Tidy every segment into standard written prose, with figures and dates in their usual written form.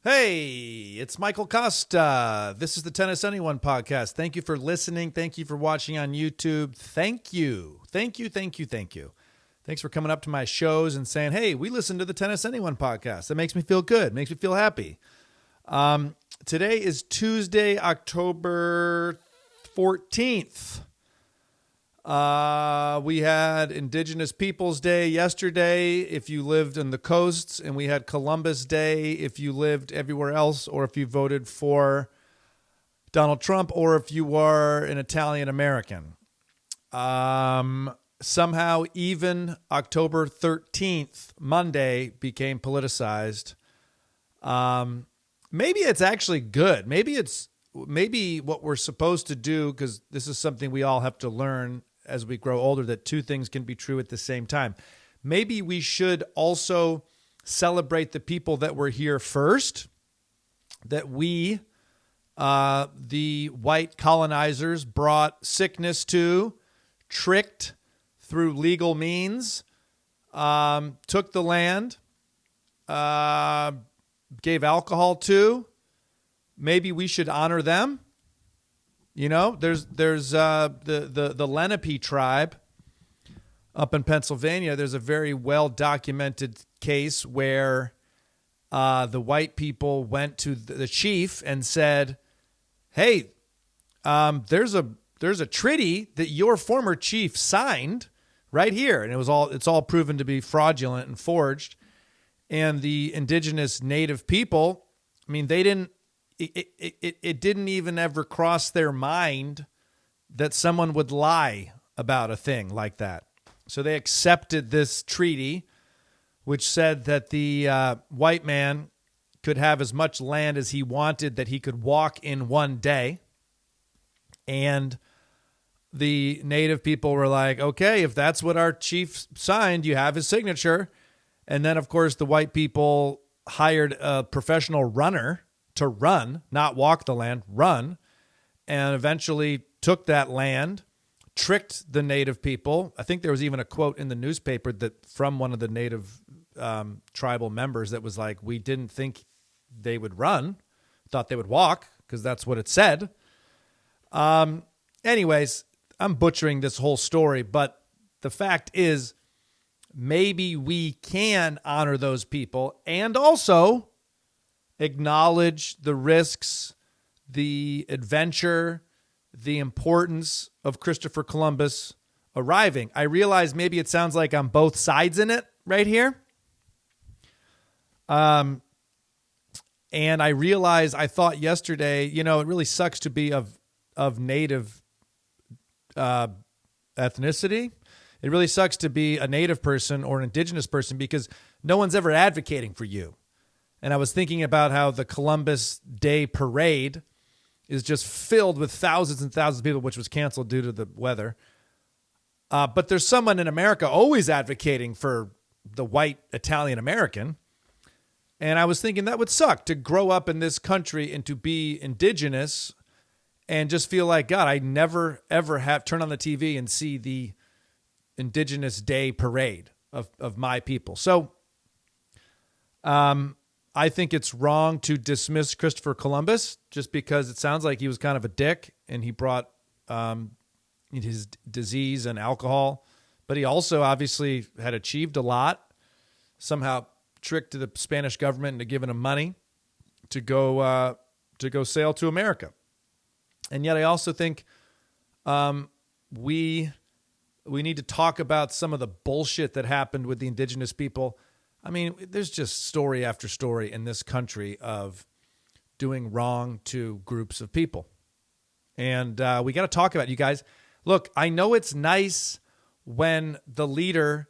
Hey, it's Michael Kosta. This is the Tennis Anyone podcast. Thank you for listening. Thank you for watching on YouTube. Thank you. Thanks for coming up to my shows and saying, hey, we listen to the Tennis Anyone podcast. That makes me feel good. Makes me feel happy. Today is Tuesday, October 14th. We had Indigenous Peoples Day yesterday if you lived in the coasts, and we had Columbus Day if you lived everywhere else, or if you voted for Donald Trump, or if you are an Italian American. Somehow even October 13th, Monday, became politicized. Maybe it's actually good. Maybe what we're supposed to do, because this is something we all have to learn as we grow older, that two things can be true at the same time. Maybe we should also celebrate the people that were here first, that we, the white colonizers, brought sickness to, tricked through legal means, took the land, gave alcohol to. Maybe we should honor them. You know, there's the Lenape tribe up in Pennsylvania. There's a very well documented case where the white people went to the chief and said, "Hey, there's a treaty that your former chief signed right here," and it's all proven to be fraudulent and forged. And the indigenous native people, I mean, they didn't. It didn't even ever cross their mind that someone would lie about a thing like that. So they accepted this treaty, which said that the white man could have as much land as he wanted, that he could walk in one day. And the native people were like, okay, if that's what our chief signed, you have his signature. And then, of course, the white people hired a professional runner to run, not walk the land, run, and eventually took that land, tricked the native people. I think there was even a quote in the newspaper that from one of the native tribal members that was like, we didn't think they would run, thought they would walk, because that's what it said. Anyways, I'm butchering this whole story, but the fact is, maybe we can honor those people and also acknowledge the risks, the adventure, the importance of Christopher Columbus arriving. I realize maybe it sounds like I'm both sides in it right here. And I realize I thought yesterday, you know, it really sucks to be of native ethnicity. It really sucks to be a native person or an indigenous person because no one's ever advocating for you. And I was thinking about how the Columbus Day parade is just filled with thousands and thousands of people, which was canceled due to the weather. But there's someone in America always advocating for the white Italian American. And I was thinking that would suck to grow up in this country and to be indigenous and just feel like, God, I never, ever have turn on the TV and see the Indigenous Day parade of my people. So, I think it's wrong to dismiss Christopher Columbus just because it sounds like he was kind of a dick and he brought his disease and alcohol, but he also obviously had achieved a lot, somehow tricked the Spanish government into giving him money to go sail to America. And yet I also think we need to talk about some of the bullshit that happened with the indigenous people. I mean, there's just story after story in this country of doing wrong to groups of people. And we got to talk about it, you guys. Look, I know it's nice when the leader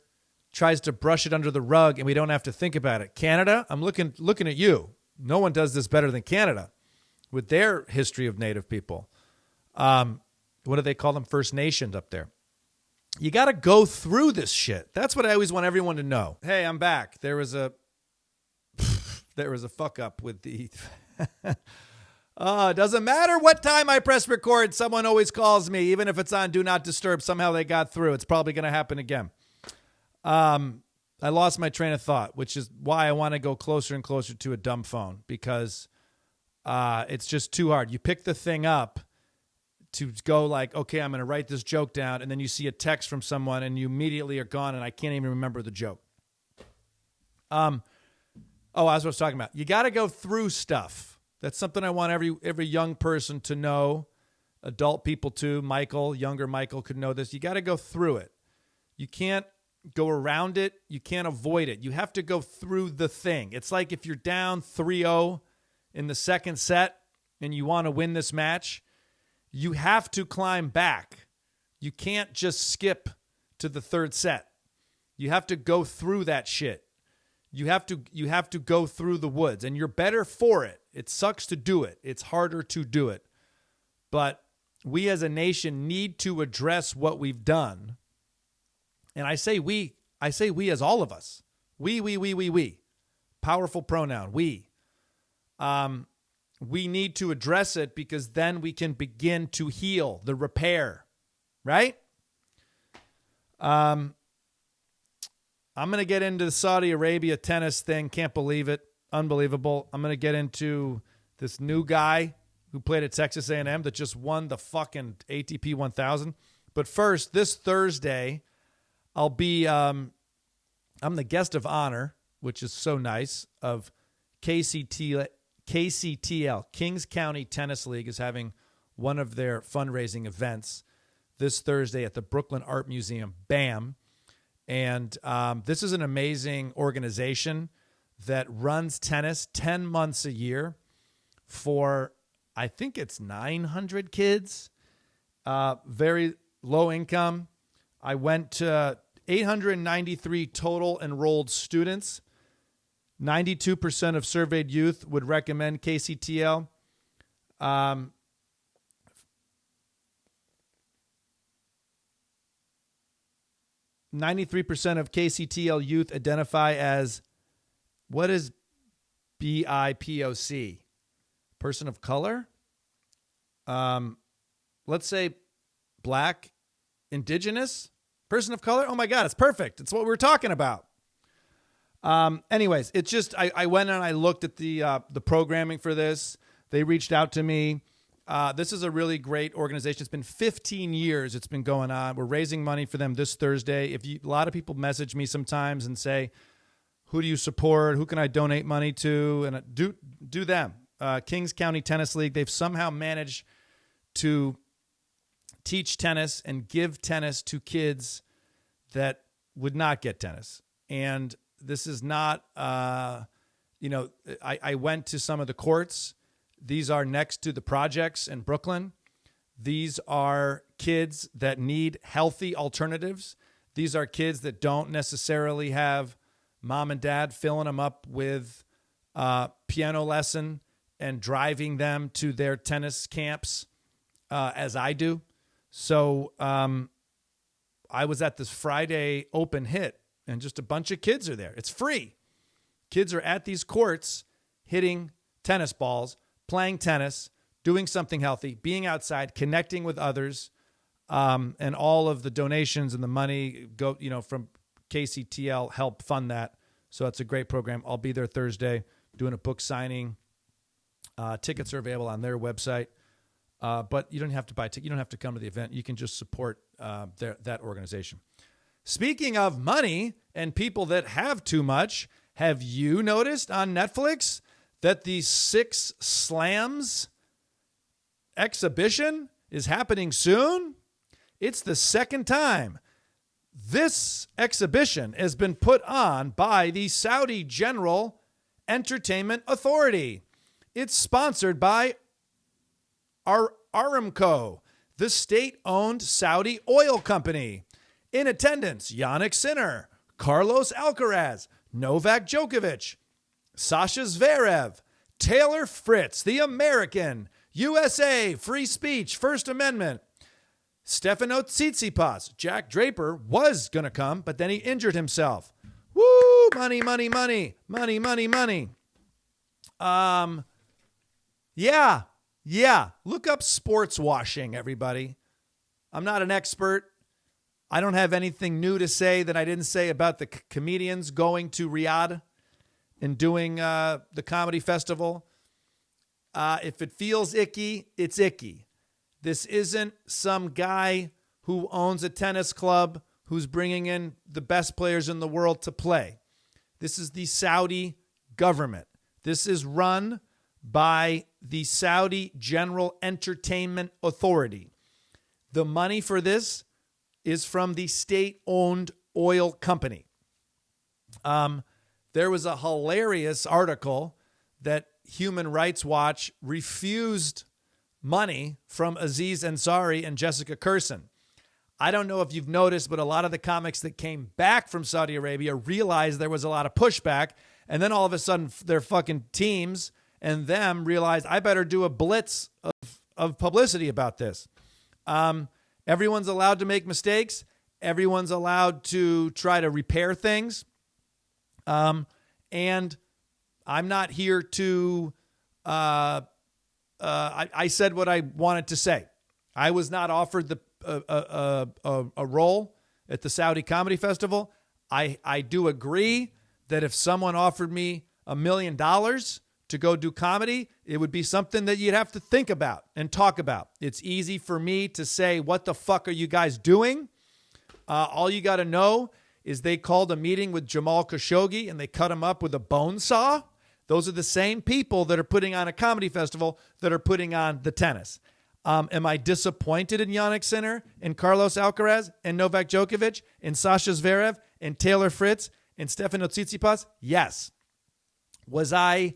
tries to brush it under the rug and we don't have to think about it. Canada, I'm looking at you. No one does this better than Canada with their history of native people. What do they call them? First Nations up there. You got to go through this shit. That's what I always want everyone to know. Hey, I'm back. There was a fuck up with the It doesn't matter what time I press record. Someone always calls me, even if it's on Do Not Disturb. Somehow they got through. It's probably going to happen again. I lost my train of thought, which is why I want to go closer and closer to a dumb phone, because it's just too hard. You pick the thing up to go like, okay, I'm going to write this joke down, and then you see a text from someone, and you immediately are gone, and I can't even remember the joke. That's what I was talking about. You got to go through stuff. That's something I want every young person to know. Adult people too. Younger Michael could know this. You got to go through it. You can't go around it. You can't avoid it. You have to go through the thing. It's like if you're down 3-0 in the second set and you want to win this match, you have to climb back. You can't just skip to the third set. You have to go through that shit. You have to go through the woods, and you're better for it. It sucks to do it. It's harder to do it. But we as a nation need to address what we've done. And I say we as all of us. We. Powerful pronoun, we. We need to address it, because then we can begin to heal, the repair, right? I'm going to get into the Saudi Arabia tennis thing. Can't believe it. Unbelievable. I'm going to get into this new guy who played at Texas A&M that just won the fucking ATP 1000. But first, this Thursday, I'll be, I'm the guest of honor, which is so nice, of KCTL, Kings County Tennis League, is having one of their fundraising events this Thursday at the Brooklyn Art Museum, BAM. And this is an amazing organization that runs tennis 10 months a year for, I think it's 900 kids, very low income. I went to 893 total enrolled students. 92% of surveyed youth would recommend KCTL. 93% of KCTL youth identify as, what is BIPOC? Person of color? Let's say black, indigenous, person of color. Oh my God, it's perfect. It's what we're talking about. Anyways, it's just, I went and I looked at the programming for this. They reached out to me. This is a really great organization. It's been 15 years it's been going on. We're raising money for them this Thursday. A lot of people message me sometimes and say, who do you support? Who can I donate money to? And do them. Kings County Tennis League. They've somehow managed to teach tennis and give tennis to kids that would not get tennis. And this is not, I went to some of the courts. These are next to the projects in Brooklyn. These are kids that need healthy alternatives. These are kids that don't necessarily have mom and dad filling them up with piano lesson and driving them to their tennis camps as I do. So I was at this Friday open hit, and just a bunch of kids are there. It's free. Kids are at these courts hitting tennis balls, playing tennis, doing something healthy, being outside, connecting with others, and all of the donations and the money go, from KCTL help fund that. So it's a great program. I'll be there Thursday doing a book signing. Tickets are available on their website, but you don't have to buy tickets. You don't have to come to the event. You can just support that organization. Speaking of money and people that have too much, have you noticed on Netflix that the 6 Slams exhibition is happening soon? It's the second time this exhibition has been put on by the Saudi General Entertainment Authority. It's sponsored by Aramco, the state-owned Saudi oil company. In attendance, Yannick Sinner, Carlos Alcaraz, Novak Djokovic, Sasha Zverev, Taylor Fritz, the American, USA, free speech, First Amendment, Stefano Tsitsipas. Jack Draper was going to come, but then he injured himself. Woo! Money, money, money. Money, money, money. Yeah. Look up sports washing, everybody. I'm not an expert. I don't have anything new to say that I didn't say about the comedians going to Riyadh and doing the comedy festival. If it feels icky, it's icky. This isn't some guy who owns a tennis club who's bringing in the best players in the world to play. This is the Saudi government. This is run by the Saudi General Entertainment Authority. The money for this is from the state-owned oil company. There was a hilarious article that Human Rights Watch refused money from Aziz Ansari and Jessica Kirson. I don't know if you've noticed, but a lot of the comics that came back from Saudi Arabia realized there was a lot of pushback, and then all of a sudden their fucking teams and them realized, I better do a blitz of publicity about this. Everyone's allowed to make mistakes. Everyone's allowed to try to repair things. And I'm not here to, I said what I wanted to say. I was not offered a role at the Saudi Comedy Festival. I do agree that if someone offered me $1 million to go do comedy, it would be something that you'd have to think about and talk about. It's easy for me to say, what the fuck are you guys doing? All you got to know is they called a meeting with Jamal Khashoggi and they cut him up with a bone saw. Those are the same people that are putting on a comedy festival that are putting on the tennis. Am I disappointed in Jannik Sinner and Carlos Alcaraz and Novak Djokovic and Sasha Zverev and Taylor Fritz and Stefano Tsitsipas? Yes. Was I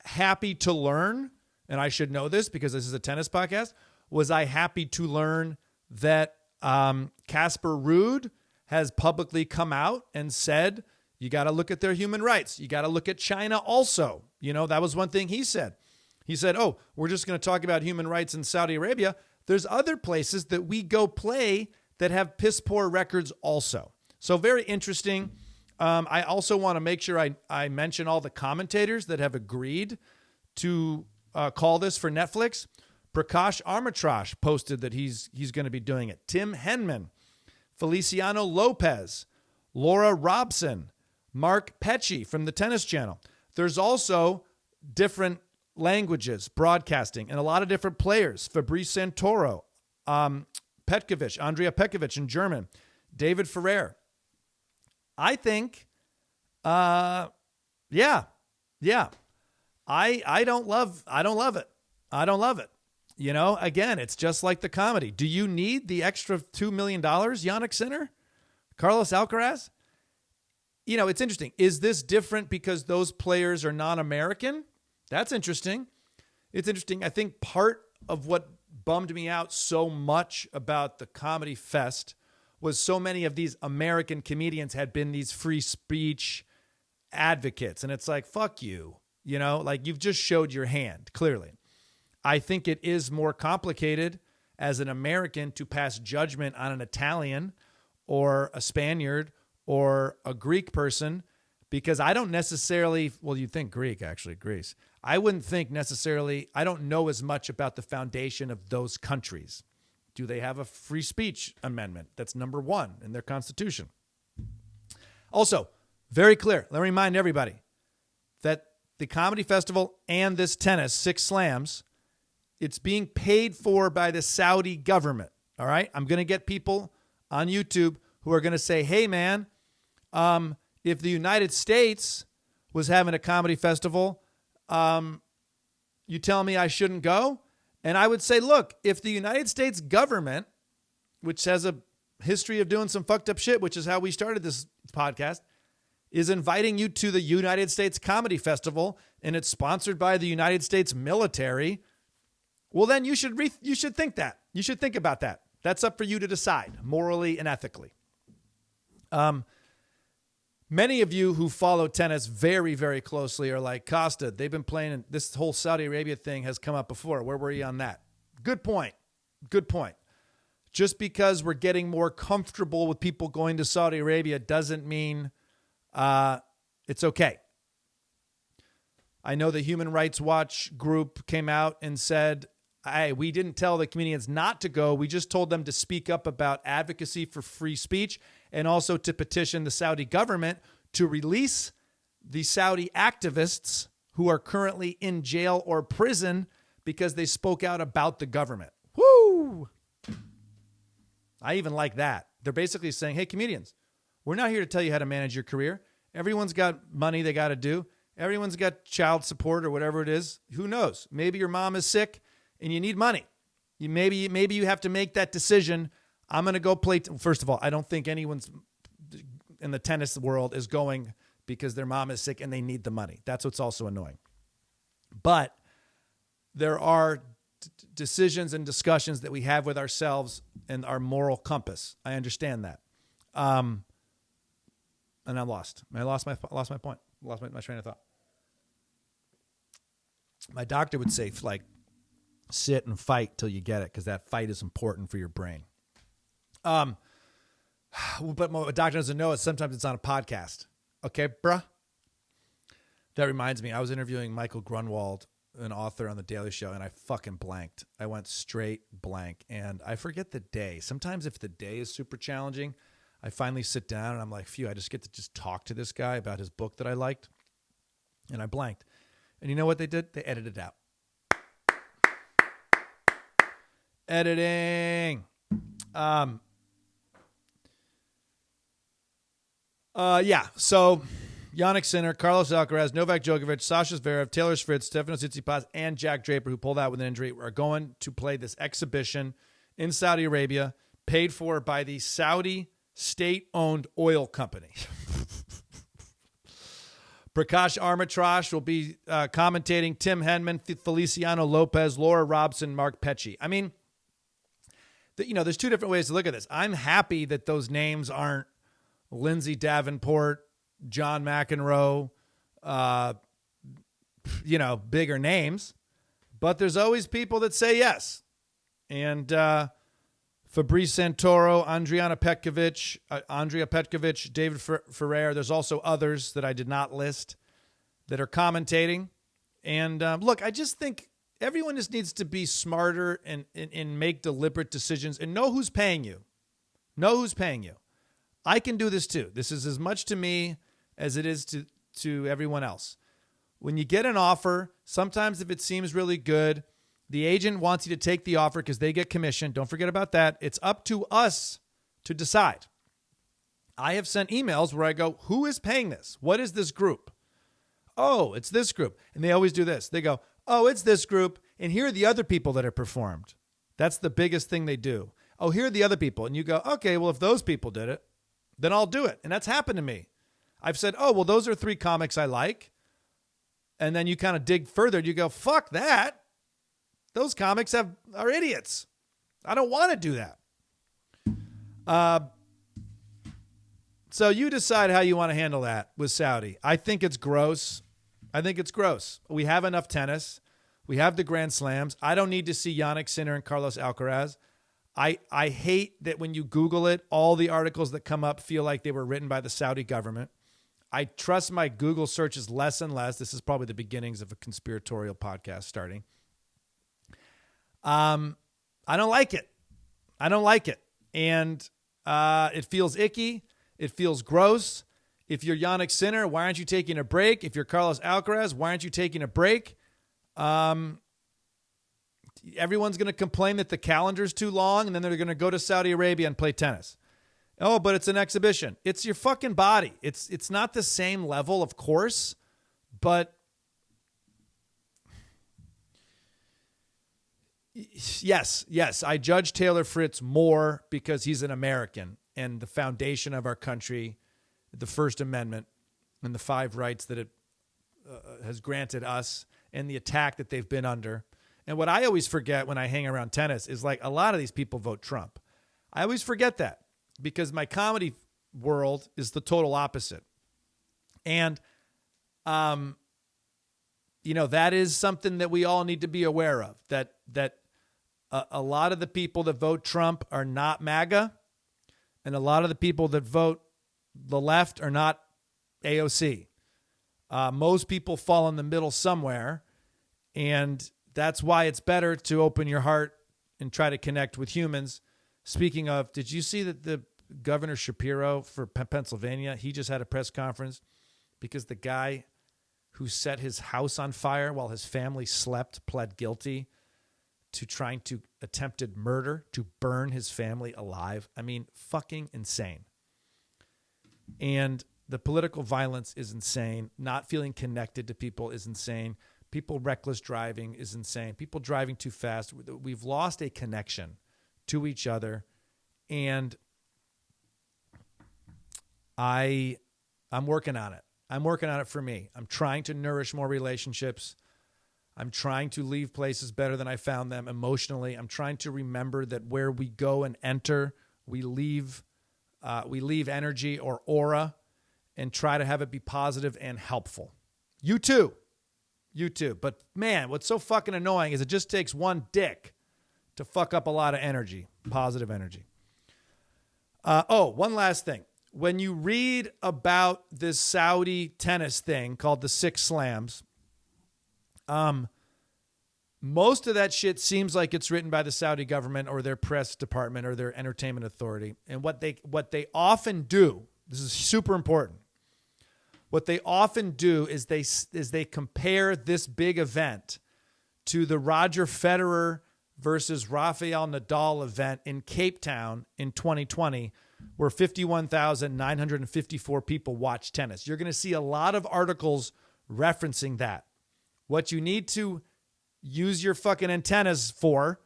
happy to learn, and I should know this because this is a tennis podcast, was I happy to learn that Casper Ruud has publicly come out and said, you got to look at their human rights. You got to look at China also. You know, that was one thing he said. He said, oh, we're just going to talk about human rights in Saudi Arabia. There's other places that we go play that have piss poor records also. So very interesting. I also want to make sure I mention all the commentators that have agreed to call this for Netflix. Prakash Armitage posted that he's going to be doing it. Tim Henman, Feliciano Lopez, Laura Robson, Mark Pecci from the Tennis Channel. There's also different languages broadcasting and a lot of different players. Fabrice Santoro, Petkovic, Andrea Petkovic in German, David Ferrer. I think, yeah. I don't love it. I don't love it. You know, again, it's just like the comedy. Do you need the extra $2 million, Jannik Sinner? Carlos Alcaraz? You know, it's interesting. Is this different because those players are non-American? That's interesting. It's interesting. I think part of what bummed me out so much about the Comedy Fest was so many of these American comedians had been these free speech advocates. And it's like, fuck you. You know, like you've just showed your hand, clearly. I think it is more complicated as an American to pass judgment on an Italian or a Spaniard or a Greek person, because I don't necessarily, well, you'd think Greek, actually, Greece. I wouldn't think necessarily, I don't know as much about the foundation of those countries. Do they have a free speech amendment? That's number one in their constitution. Also, very clear, let me remind everybody that the Comedy Festival and this tennis, 6 slams, it's being paid for by the Saudi government. All right. I'm going to get people on YouTube who are going to say, hey, man, if the United States was having a comedy festival, you tell me I shouldn't go? And I would say, look, if the United States government, which has a history of doing some fucked up shit, which is how we started this podcast, is inviting you to the United States Comedy Festival and it's sponsored by the United States military, well, then you should think that. You should think about that. That's up for you to decide morally and ethically. Many of you who follow tennis very, very closely are like, Kosta, they've been playing, this whole Saudi Arabia thing has come up before. Where were you on that? Good point. Good point. Just because we're getting more comfortable with people going to Saudi Arabia doesn't mean it's okay. I know the Human Rights Watch group came out and said We didn't tell the comedians not to go. We just told them to speak up about advocacy for free speech and also to petition the Saudi government to release the Saudi activists who are currently in jail or prison because they spoke out about the government. Woo! I even like that. They're basically saying, hey, comedians, we're not here to tell you how to manage your career. Everyone's got money they got to do. Everyone's got child support or whatever it is. Who knows? Maybe your mom is sick and you need money. Maybe you have to make that decision. I'm going to go play. First of all, I don't think anyone's in the tennis world is going because their mom is sick and they need the money. That's what's also annoying. But there are decisions and discussions that we have with ourselves and our moral compass. I understand that. And I'm lost. I lost my point. Lost my train of thought. My doctor would say, like, sit and fight till you get it, because that fight is important for your brain. But what a doctor doesn't know is sometimes it's on a podcast. Okay, bruh? That reminds me, I was interviewing Michael Grunwald, an author on The Daily Show, and I fucking blanked. I went straight blank, and I forget the day. Sometimes if the day is super challenging, I finally sit down and I'm like, phew, I just get to just talk to this guy about his book that I liked. And I blanked. And you know what they did? They edited it out. Editing. So Yannick Sinner, Carlos Alcaraz, Novak Djokovic, Sasha Zverev, Taylor Fritz, Stefanos Tsitsipas, and Jack Draper, who pulled out with an injury, are going to play this exhibition in Saudi Arabia, paid for by the Saudi state-owned oil company. Prakash Armitage will be commentating. Tim Henman, Feliciano Lopez, Laura Robson, Mark Pecci. I mean, there's two different ways to look at this. I'm happy that those names aren't Lindsay Davenport, John McEnroe, bigger names. But there's always people that say yes. And Fabrice Santoro, Andrea Petkovic, David Ferrer. There's also others that I did not list that are commentating. And look, I just think everyone just needs to be smarter and make deliberate decisions and know who's paying you. Know who's paying you. I can do this too. This is as much to me as it is to everyone else. When you get an offer, sometimes if it seems really good, the agent wants you to take the offer because they get commission. Don't forget about that. It's up to us to decide. I have sent emails where I go, who is paying this? What is this group? Oh, it's this group. And they always do this. They go, oh, it's this group. And here are the other people that have performed. That's the biggest thing they do. Oh, here are the other people. And you go, okay, well, if those people did it, then I'll do it. And that's happened to me. I've said, oh, well, those are 3 comics I like. And then you kind of dig further. And you go, fuck that. Those comics are idiots. I don't want to do that. So you decide how you want to handle that with Saudi. I think it's gross. We have enough tennis. We have the Grand Slams. I don't need to see Yannick Sinner and Carlos Alcaraz. I hate that when you Google it, all the articles that come up feel like they were written by the Saudi government. I trust my Google searches less and less. This is probably the beginnings of a conspiratorial podcast starting. I don't like it. And it feels icky. It feels gross. If you're Yannick Sinner, why aren't you taking a break? If you're Carlos Alcaraz, why aren't you taking a break? Everyone's going to complain that the calendar's too long, and then they're going to go to Saudi Arabia and play tennis. Oh, but it's an exhibition. It's your fucking body. It's not the same level, of course, but yes, I judge Taylor Fritz more because he's an American and the foundation of our country, the First Amendment, and the 5 rights that it has granted us, and the attack that they've been under. And what I always forget when I hang around tennis is, like, a lot of these people vote Trump. I always forget that because my comedy world is the total opposite. And, that is something that we all need to be aware of, that a lot of the people that vote Trump are not MAGA, and a lot of the people that vote the left are not AOC. Most people fall in the middle somewhere, and that's why it's better to open your heart and try to connect with humans. Speaking of, did you see that the Governor Shapiro for Pennsylvania, he just had a press conference because the guy who set his house on fire while his family slept pled guilty to trying to attempted murder, to burn his family alive. I mean, fucking insane. And the political violence is insane. Not feeling connected to people is insane. People reckless driving is insane. People driving too fast. We've lost a connection to each other. And I'm working on it. I'm working on it for me. I'm trying to nourish more relationships. I'm trying to leave places better than I found them emotionally. I'm trying to remember that where we go and enter, we leave energy or aura, and try to have it be positive and helpful. You too. But man, what's so fucking annoying is it just takes one dick to fuck up a lot of energy, positive energy. One last thing. When you read about this Saudi tennis thing called the Six Slams, most of that shit seems like it's written by the Saudi government or their press department or their entertainment authority. And what they often do, this is super important. What they often do is they compare this big event to the Roger Federer versus Rafael Nadal event in Cape Town in 2020, where 51,954 people watched tennis. You're going to see a lot of articles referencing that. What you need to use your fucking antennas for,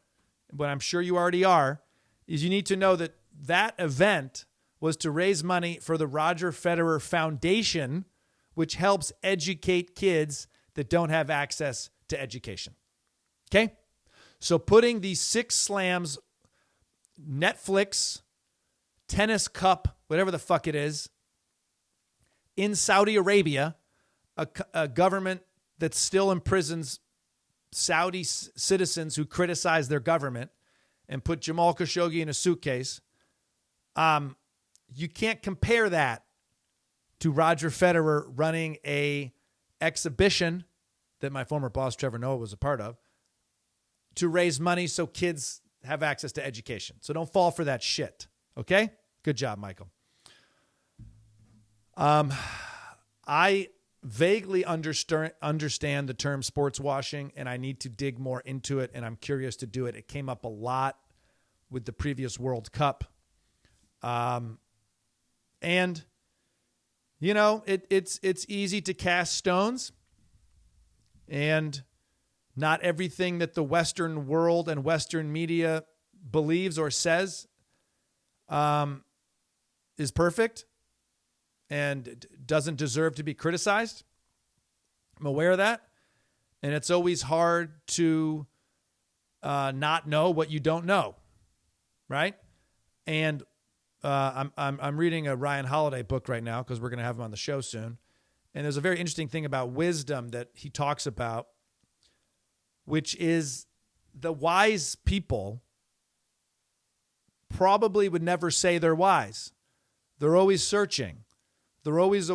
but I'm sure you already are, is you need to know that that event was to raise money for the Roger Federer Foundation, which helps educate kids that don't have access to education. Okay? So putting these Six Slams, Netflix, Tennis Cup, whatever the fuck it is, in Saudi Arabia, a government that still imprisons Saudi citizens who criticize their government and put Jamal Khashoggi in a suitcase. You can't compare that to Roger Federer running a exhibition that my former boss, Trevor Noah, was a part of to raise money so kids have access to education. So don't fall for that shit. Okay? Good job, Michael. I vaguely understand the term sports washing, and I need to dig more into it, and I'm curious to do it. It came up a lot with the previous World Cup. And, you know, it's easy to cast stones, and not everything that the Western world and Western media believes or says is perfect and doesn't deserve to be criticized. I'm aware of that. And it's always hard to not know what you don't know, right? And I'm reading a Ryan Holiday book right now because we're going to have him on the show soon. And there's a very interesting thing about wisdom that he talks about, which is the wise people probably would never say they're wise. They're always searching. They're always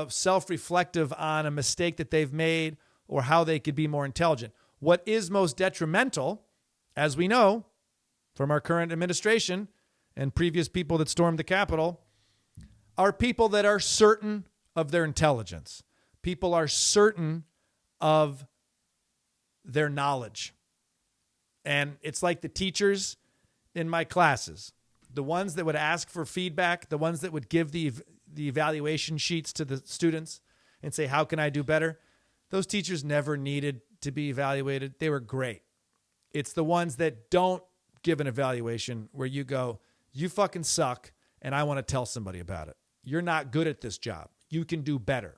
self-reflective on a mistake that they've made or how they could be more intelligent. What is most detrimental, as we know from our current administration and previous people that stormed the Capitol, are people that are certain of their intelligence. People are certain of their knowledge. And it's like the teachers in my classes, the ones that would ask for feedback, the ones that would give the evaluation sheets to the students and say, how can I do better? Those teachers never needed to be evaluated. They were great. It's the ones that don't give an evaluation where you go, you fucking suck, and I want to tell somebody about it. You're not good at this job. You can do better.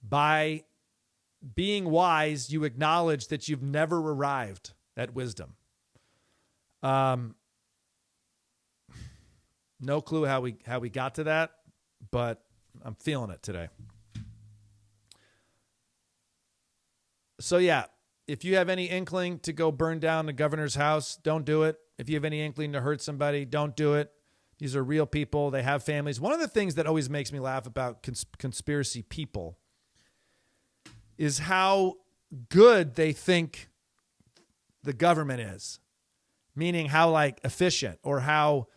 By being wise, you acknowledge that you've never arrived at wisdom. No clue how we got to that, but I'm feeling it today. So yeah, if you have any inkling to go burn down the governor's house, don't do it. If you have any inkling to hurt somebody, don't do it. These are real people. They have families. One of the things that always makes me laugh about conspiracy people is how good they think the government is, meaning how like efficient or how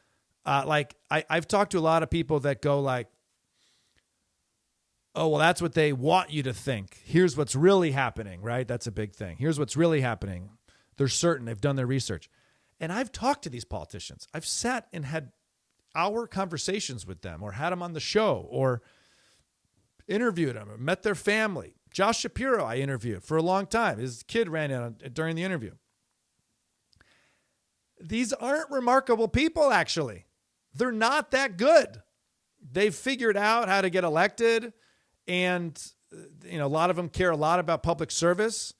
I've talked to a lot of people that go like, oh, well, that's what they want you to think. Here's what's really happening, right? That's a big thing. Here's what's really happening. They're certain. They've done their research. And I've talked to these politicians. I've sat and had hour conversations with them or had them on the show or interviewed them or met their family. Josh Shapiro I interviewed for a long time. His kid ran in during the interview. These aren't remarkable people, actually. They're not that good. They've figured out how to get elected. And, a lot of them care a lot about public service.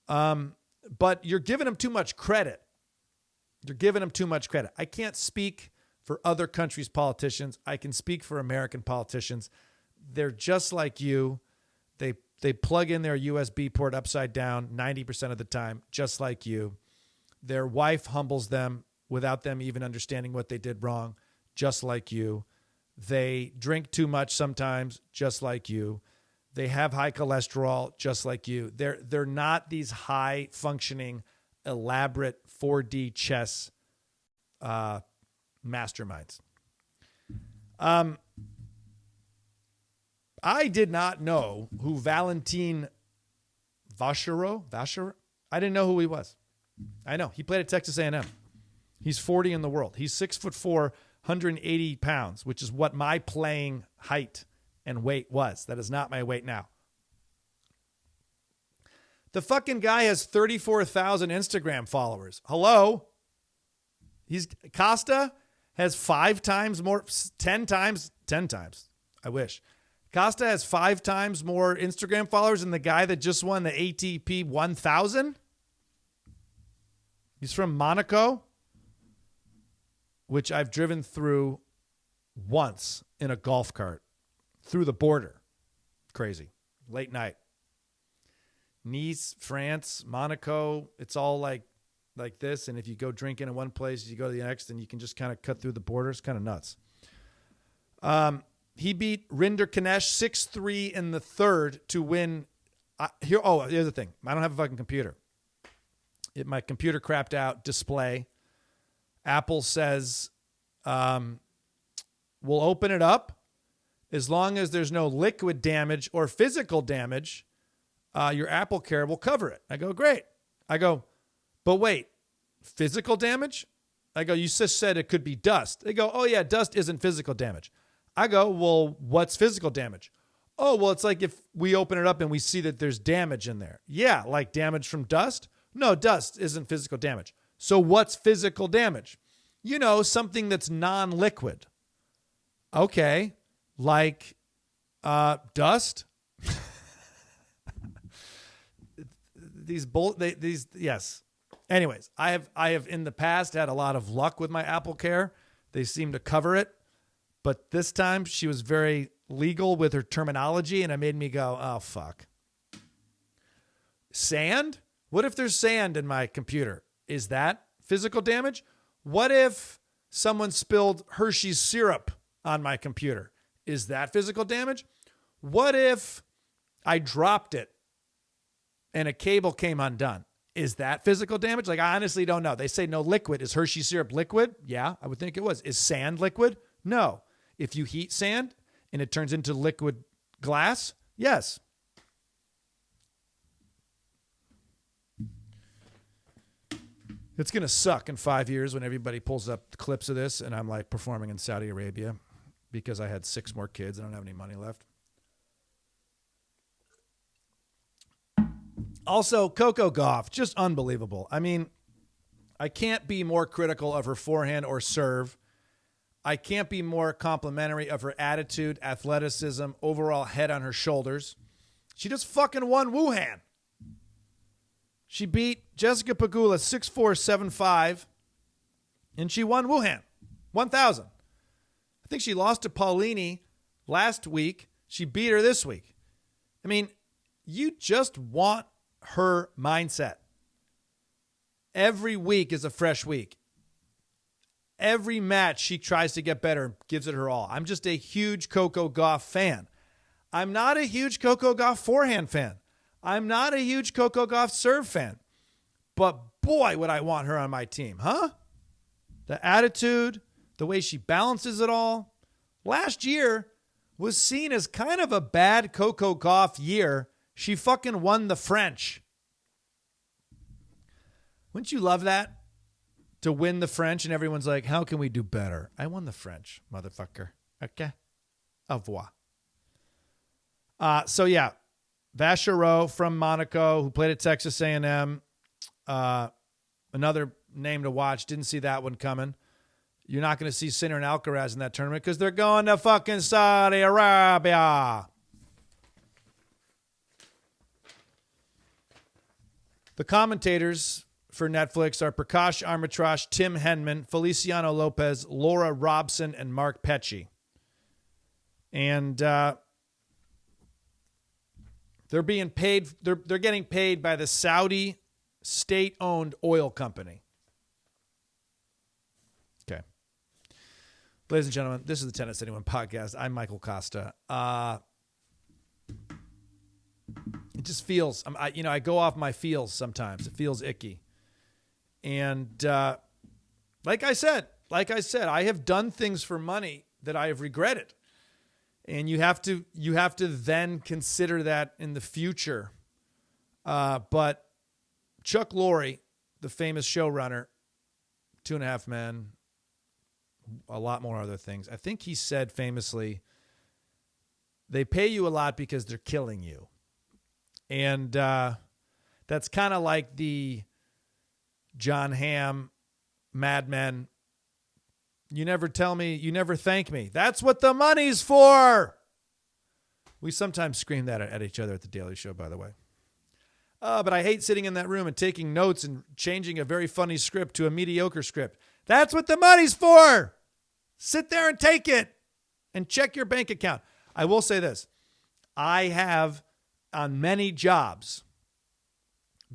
But you're giving them too much credit. You're giving them too much credit. I can't speak for other countries' politicians. I can speak for American politicians. They're just like you. They plug in their USB port upside down 90% of the time, just like you. Their wife humbles them without them even understanding what they did wrong, just like you. They drink too much sometimes, just like you. They have high cholesterol, just like you. They're not these high functioning, elaborate 4D chess masterminds. I did not know who Valentin Vacherot. I didn't know who he was. I know he played at Texas A&M. He's 40 in the world. He's 6'4", 180 pounds, which is what my playing height and weight was. That is not my weight now. The fucking guy has 34,000 Instagram followers. Hello? Kosta has 5 times more, 10 times. I wish. Kosta has 5 times more Instagram followers than the guy that just won the ATP 1000. He's from Monaco, which I've driven through once in a golf cart through the border. Crazy. Late night. Nice, France, Monaco. It's all like this. And if you go drinking in one place, you go to the next, and you can just kind of cut through the border. It's kind of nuts. He beat Rinder Kanesh 6-3 in the third to win. Here's the thing. I don't have a fucking computer. My computer crapped out. Display. Apple says, we'll open it up as long as there's no liquid damage or physical damage. Your Apple Care will cover it. I go, great. I go, but wait, physical damage? I go, you just said it could be dust. They go, oh yeah, dust isn't physical damage. I go, well, what's physical damage? Oh, well, it's like if we open it up and we see that there's damage in there. Yeah, like damage from dust? No, dust isn't physical damage. So what's physical damage? Something that's non-liquid. Okay, like dust? Yes. Anyways, I have in the past had a lot of luck with my Apple Care. They seem to cover it. But this time she was very legal with her terminology, and it made me go, oh, fuck. Sand? What if there's sand in my computer? Is that physical damage? What if someone spilled Hershey's syrup on my computer? Is that physical damage? What if I dropped it and a cable came undone? Is that physical damage? Like, I honestly don't know. They say no liquid. Is Hershey syrup liquid? Yeah, I would think it was. Is sand liquid? No. If you heat sand and it turns into liquid glass, yes. It's going to suck in 5 years when everybody pulls up clips of this and I'm like performing in Saudi Arabia because I had 6 more kids and I don't have any money left. Also, Coco Gauff, just unbelievable. I mean, I can't be more critical of her forehand or serve. I can't be more complimentary of her attitude, athleticism, overall head on her shoulders. She just fucking won Wuhan. She beat Jessica Pegula 6-4, 7-5, and she won Wuhan 1000. I think she lost to Paulini last week. She beat her this week. I mean, you just want her mindset. Every week is a fresh week. Every match she tries to get better and gives it her all. I'm just a huge Coco Gauff fan. I'm not a huge Coco Gauff forehand fan. I'm not a huge Coco Gauff serve fan, but boy, would I want her on my team, huh? The attitude, the way she balances it all. Last year was seen as kind of a bad Coco Gauff year. She fucking won the French. Wouldn't you love that? To win the French and everyone's like, how can we do better? I won the French, motherfucker. Okay. Au revoir. So yeah, Vacherot from Monaco, who played at Texas A&M. Another name to watch. Didn't see that one coming. You're not going to see Sinner and Alcaraz in that tournament because they're going to fucking Saudi Arabia. The commentators for Netflix are Prakash Armitage, Tim Henman, Feliciano Lopez, Laura Robson, and Mark Pecci. And they're being paid. They're getting paid by the Saudi state-owned oil company. Okay. Ladies and gentlemen, this is the Tennis Anyone podcast. I'm Michael Kosta. It just feels, I go off my feels sometimes. It feels icky. And like I said, I have done things for money that I have regretted. And you have to then consider that in the future. But Chuck Lorre, the famous showrunner, 2.5 Men, a lot more other things. I think he said famously, they pay you a lot because they're killing you. And that's kind of like the John Hamm, Mad Men. You never tell me, you never thank me. That's what the money's for. We sometimes scream that at each other at the Daily Show, by the way. But I hate sitting in that room and taking notes and changing a very funny script to a mediocre script. That's what the money's for. Sit there and take it and check your bank account. I will say this. I have, on many jobs,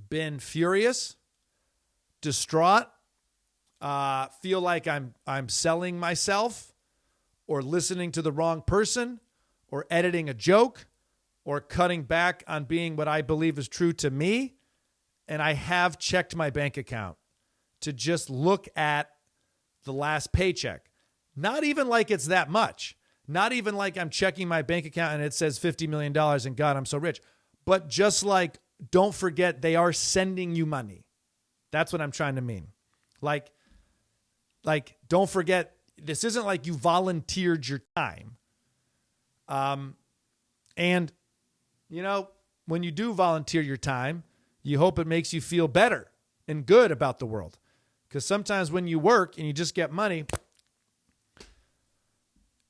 been furious, distraught, feel like I'm selling myself or listening to the wrong person or editing a joke or cutting back on being what I believe is true to me. And I have checked my bank account to just look at the last paycheck. Not even like it's that much. Not even like I'm checking my bank account and it says $50 million and God, I'm so rich. But just like, don't forget they are sending you money. That's what I'm trying to mean. Like, don't forget, this isn't like you volunteered your time. And, when you do volunteer your time, you hope it makes you feel better and good about the world. Because sometimes when you work and you just get money,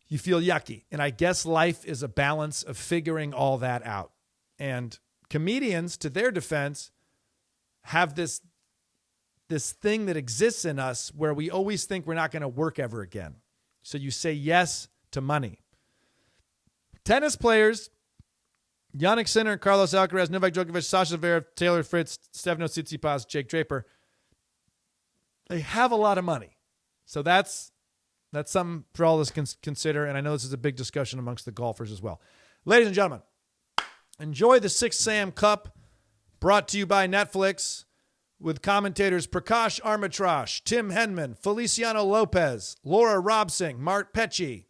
you feel yucky. And I guess life is a balance of figuring all that out. And comedians, to their defense, have this thing that exists in us where we always think we're not going to work ever again. So you say yes to money. Tennis players, Jannik Sinner, Carlos Alcaraz, Novak Djokovic, Sasha Zverev, Taylor Fritz, Stefanos Tsitsipas, Jake Draper, they have a lot of money. So that's something for all of us to consider. And I know this is a big discussion amongst the golfers as well. Ladies and gentlemen, enjoy the 6 Sam Cup brought to you by Netflix with commentators Prakash Armitage, Tim Henman, Feliciano Lopez, Laura Robson, Mark Pecci.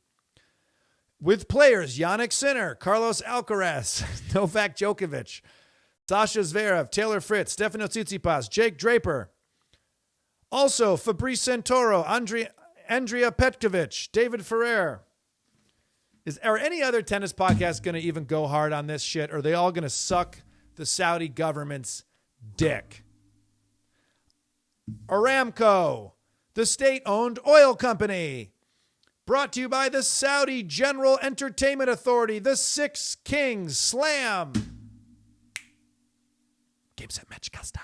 With players Jannik Sinner, Carlos Alcaraz, Novak Djokovic, Sasha Zverev, Taylor Fritz, Stefanos Tsitsipas, Jake Draper. Also, Fabrice Santoro, Andrea Petkovic, David Ferrer. Are any other tennis podcasts going to even go hard on this shit? Or are they all going to suck the Saudi government's dick? Aramco, the state-owned oil company. Brought to you by the Saudi General Entertainment Authority, the Six Kings Slam. Game, set, match, Kosta.